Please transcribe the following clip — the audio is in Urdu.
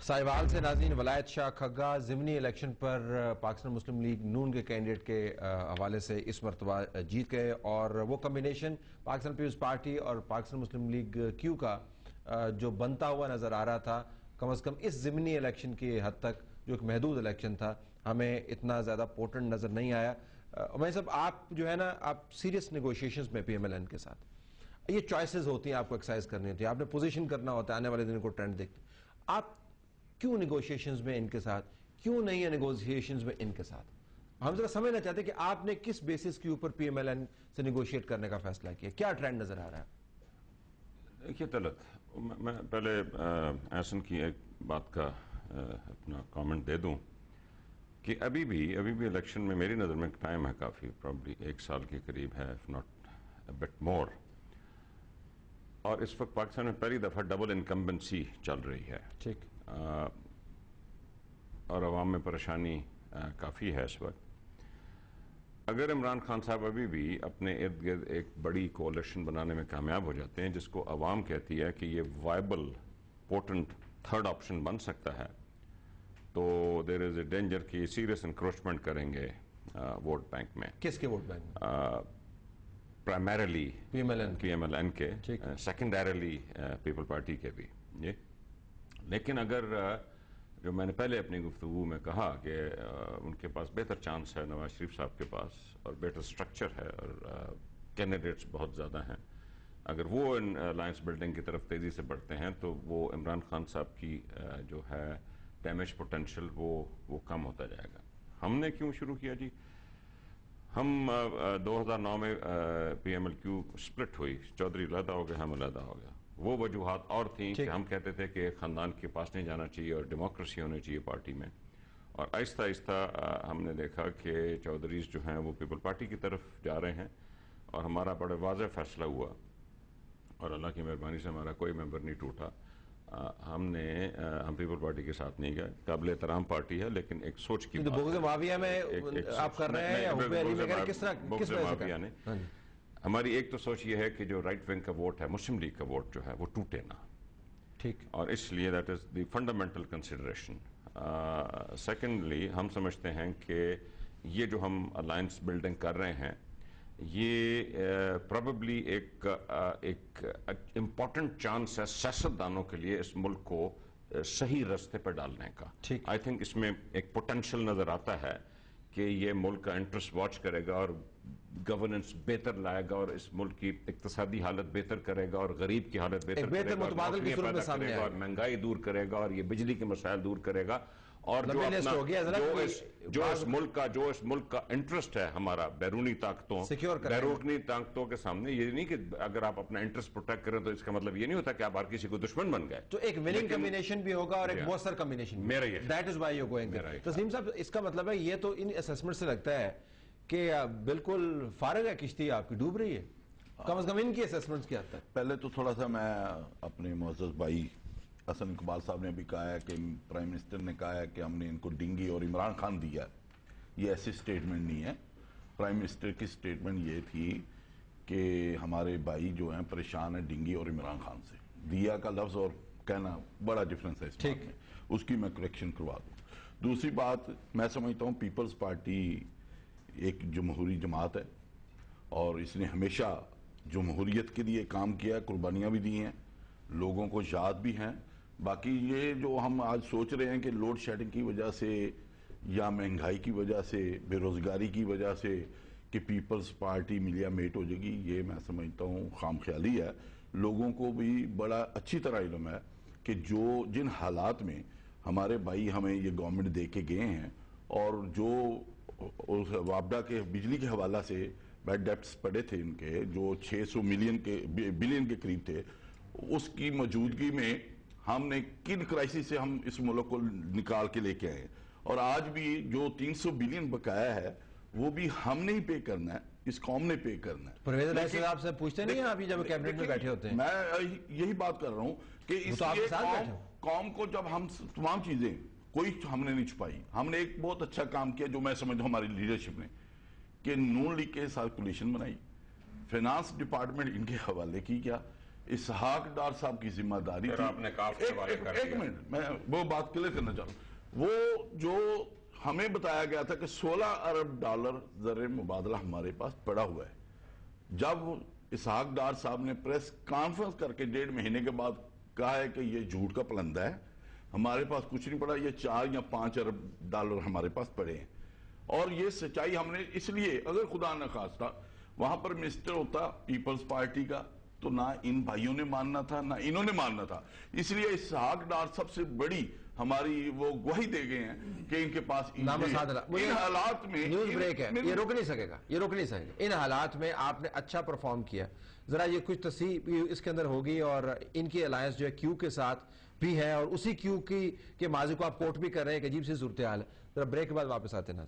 سائیوال سے ناظرین، ولایت شاہ کھگا ضمنی الیکشن پر پاکستان مسلم لیگ نون کے کینڈیڈیٹ کے حوالے سے اس مرتبہ جیت گئے، اور وہ کمبینیشن پاکستان پیپلز پارٹی اور پاکستان مسلم لیگ کیو کا جو بنتا ہوا نظر آ رہا تھا، کم از کم اس ضمنی الیکشن کی حد تک جو ایک محدود الیکشن تھا، ہمیں اتنا زیادہ پوٹنٹ نظر نہیں آیا۔ عمیر صاحب، آپ جو ہے نا، آپ سیریس نیگوشیشنز میں پی ایم ایل این کے ساتھ، یہ چوائسز ہوتی ہیں، آپ کو ایکسرسائز کرنی ہوتی ہے، آپ نے پوزیشن کرنا ہوتا ہے، آنے والے دن کو ٹرینڈ دیکھتے ہیں، آپ کیوں نیگوشیشنز میں ان کے ساتھ، کیوں نہیں ہے نیگوشیشنز میں ان کے ساتھ؟ ہم ذرا سمجھنا چاہتے ہیں کہ آپ نے کس بیسس کے اوپر پی ایم ایل این سے نیگوشیٹ کرنے کا فیصلہ کیا، کیا ٹرینڈ نظر آ رہا ہے؟ دیکھیے طلعت، میں پہلے احسن کی ایک بات کا اپنا کامنٹ دے دوں کہ ابھی بھی الیکشن میں میری نظر میں ٹائم ہے کافی، پرابلی 1 سال کے قریب ہے، if not a bit more، اور اس وقت پاکستان میں پہلی دفعہ ڈبل انکمبنسی چل رہی ہے، ٹھیک، اور عوام میں پریشانی کافی ہے اس وقت۔ اگر عمران خان صاحب ابھی بھی اپنے ارد گرد ایک بڑی کولیشن بنانے میں کامیاب ہو جاتے ہیں، جس کو عوام کہتی ہے کہ یہ وائبل پوٹنٹ تھرڈ آپشن بن سکتا ہے، تو دیر از اے ڈینجر کہ سیریس انکروچمنٹ کریں گے ووٹ بینک میں۔ کس کے vote bank? Primarily P M L N کے، سیکنڈریلی پیپل پارٹی کے بھی، لیکن اگر جو میں نے پہلے اپنی گفتگو میں کہا کہ ان کے پاس بہتر چانس ہے، نواز شریف صاحب کے پاس، اور بیٹر سٹرکچر ہے، اور کینڈیڈیٹس بہت زیادہ ہیں، اگر وہ ان الائنس بلڈنگ کی طرف تیزی سے بڑھتے ہیں تو وہ عمران خان صاحب کی جو ہے ڈیمیج پوٹینشیل وہ کم ہوتا جائے گا۔ ہم نے کیوں شروع کیا جی؟ ہم 2009 میں پی ایم ایل کیو سپلٹ ہوئی، چودھری علیحدہ ہو گئے، ہم علیحدہ ہو گیا۔ وہ وجوہات اور تھیں کہ ہم کہتے تھے کہ خاندان کے پاس نہیں جانا چاہیے اور ڈیموکریسی ہونی چاہیے پارٹی میں، اور آہستہ آہستہ ہم نے دیکھا کہ چودھریز جو ہیں وہ پیپل پارٹی کی طرف جا رہے ہیں، اور ہمارا بڑے واضح فیصلہ ہوا، اور اللہ کی مہربانی سے ہمارا کوئی ممبر نہیں ٹوٹا۔ ہم پیپل پارٹی کے ساتھ نہیں گئے، قابل احترام پارٹی ہے، لیکن ایک سوچ کی بات بغض معاویہ میں آپ کر رہے ہیں یا حب علی میں کر رہے ہیں؟ کس طرح کس وجہ سے؟ ہماری ایک تو سوچ یہ ہے کہ جو رائٹ ونگ کا ووٹ ہے، مسلم لیگ کا ووٹ جو ہے وہ ٹوٹے نہ، ٹھیک، اور اس لیے that is the fundamental consideration. Secondly, ہم سمجھتے ہیں کہ یہ جو ہم الائنس بلڈنگ کر رہے ہیں، یہ پروبیبلی ایک امپورٹنٹ چانس ہے سیاستدانوں کے لیے اس ملک کو صحیح راستے پر ڈالنے کا۔ آئی تھنک اس میں ایک پوٹینشیل نظر آتا ہے کہ یہ ملک کا انٹرسٹ واچ کرے گا، اور گورننس بہتر لائے گا، اور اس ملک کی اقتصادی حالت بہتر کرے گا، اور غریب کی حالت بہتر کرے گا، نوکریاں پیدا کرے گا، اور مہنگائی دور کرے گا، اور یہ بجلی کے مسائل دور کرے گا، اور جو اس ملک کا انٹرسٹ ہے ہمارا بیرونی طاقتوں کے سامنے، یہ نہیں کہ اگر آپ اپنا انٹرسٹ پروٹیکٹ کریں تو اس کا مطلب یہ نہیں ہوتا کہ آپ ہر کسی کو دشمن بن گئے، تو ایک وننگ کمبینیشن بھی ہوگا اور ایک مؤثر کمبینیشن بھی۔ میرا یہ that is why you going. تسلیم صاحب، اس کا مطلب ہے یہ تو ان اسیسمنٹ سے لگتا ہے کہ بالکل فارغ ہے کشتی، آپ کی ڈوب رہی ہے، کم از کم ان کی اسیسمنٹس کی حد تک۔ پہلے تو تھوڑا سا میں اپنے معزز بھائی حسن اقبال صاحب نے بھی کہا ہے کہ پرائم منسٹر نے کہا ہے کہ ہم نے ان کو ڈنگی اور عمران خان دیا، یہ ایسی سٹیٹمنٹ نہیں ہے۔ پرائم منسٹر کی سٹیٹمنٹ یہ تھی کہ ہمارے بھائی جو ہیں پریشان ہیں ڈنگی اور عمران خان سے۔ دیا کا لفظ اور کہنا بڑا ڈیفرنس ہے اس بات میں، اس کی میں کریکشن کروا دوں۔ دوسری بات، میں سمجھتا ہوں پیپلز پارٹی ایک جمہوری جماعت ہے، اور اس نے ہمیشہ جمہوریت کے لیے کام کیا ہے، قربانیاں بھی دی ہیں، لوگوں کو یاد بھی ہیں۔ باقی یہ جو ہم آج سوچ رہے ہیں کہ لوڈ شیڈنگ کی وجہ سے یا مہنگائی کی وجہ سے، بے روزگاری کی وجہ سے کہ پیپلز پارٹی ملیا میٹ ہو جائے گی، یہ میں سمجھتا ہوں خام خیالی ہے۔ لوگوں کو بھی بڑا اچھی طرح علم ہے کہ جن حالات میں ہمارے بھائی ہمیں یہ گورنمنٹ دے کے گئے ہیں، اور جو وابڈا کے بجلی کے حوالہ سے بیڈ ڈیپٹس پڑے تھے ان کے، جو 600 بلین کے قریب تھے، اس کی موجودگی میں ہم نے کن کرائسس سے ہم اس ملک کو نکال کے لے کے آئے، اور آج بھی جو 300 بلین بقایا ہے وہ بھی ہم نے ہی پے کرنا ہے، اس قوم نے پے کرنا ہے۔ پرویز الہی صاحب آپ سے پوچھتے نہیں ہیں آپ جب کیبنٹ میں بیٹھے ہوتے ہیں؟ میں یہی بات کر رہا ہوں کہ اس قوم کو جب ہم تمام چیزیں کوئی ہم نے نہیں چھپائی، ہم نے ایک بہت اچھا کام کیا جو میں سمجھتا ہوں ہماری لیڈرشپ نے، کہ نون لیگ کے ساتھ کولیشن بنائی، فائنانس ڈپارٹمنٹ ان کے حوالے کی کیا، اسحاق ڈار صاحب کی ذمہ داری پھر تھی. آپ نے کاف کے حوالے کر ایک دیا. منٹ میں وہ بات کلیئر کرنا چاہتا ہوں. وہ جو ہمیں بتایا گیا تھا کہ 16 ارب ڈالر زر مبادلہ ہمارے پاس پڑا ہوا ہے. جب اسحاق ڈار صاحب نے پریس کانفرنس کر کے 1.5 مہینے کے بعد کہا ہے کہ یہ جھوٹ کا پلندہ ہے, ہمارے پاس کچھ نہیں پڑا, یہ 4 یا 5 ارب ڈالر ہمارے پاس پڑے ہیں. اور یہ سچائی ہم نے اس لیے, اگر خدا نہ خواستہ وہاں پر منسٹر ہوتا پیپلز پارٹی کا تو نہ ان بھائیوں نے ماننا تھا نہ انہوں نے ماننا تھا. اس لیے اسحاق ڈار سب سے بڑی ہماری وہ گواہی دے گئے ہیں کہ ان کے پاس ان حالات میں نیوز بریک ہے, یہ روک نہیں سکے گا, یہ روک نہیں سکے گا. ان حالات میں آپ نے اچھا پرفارم کیا, ذرا یہ کچھ تصحیح اس کے اندر ہوگی, اور ان کی الائنس جو ہے کیو کے ساتھ بھی ہے, اور اسی کیو کے ماضی کو آپ کوٹ بھی کر رہے ہیں کہ عجیب سی صورتحال ہے. ذرا بریک کے بعد واپس آتے ہیں.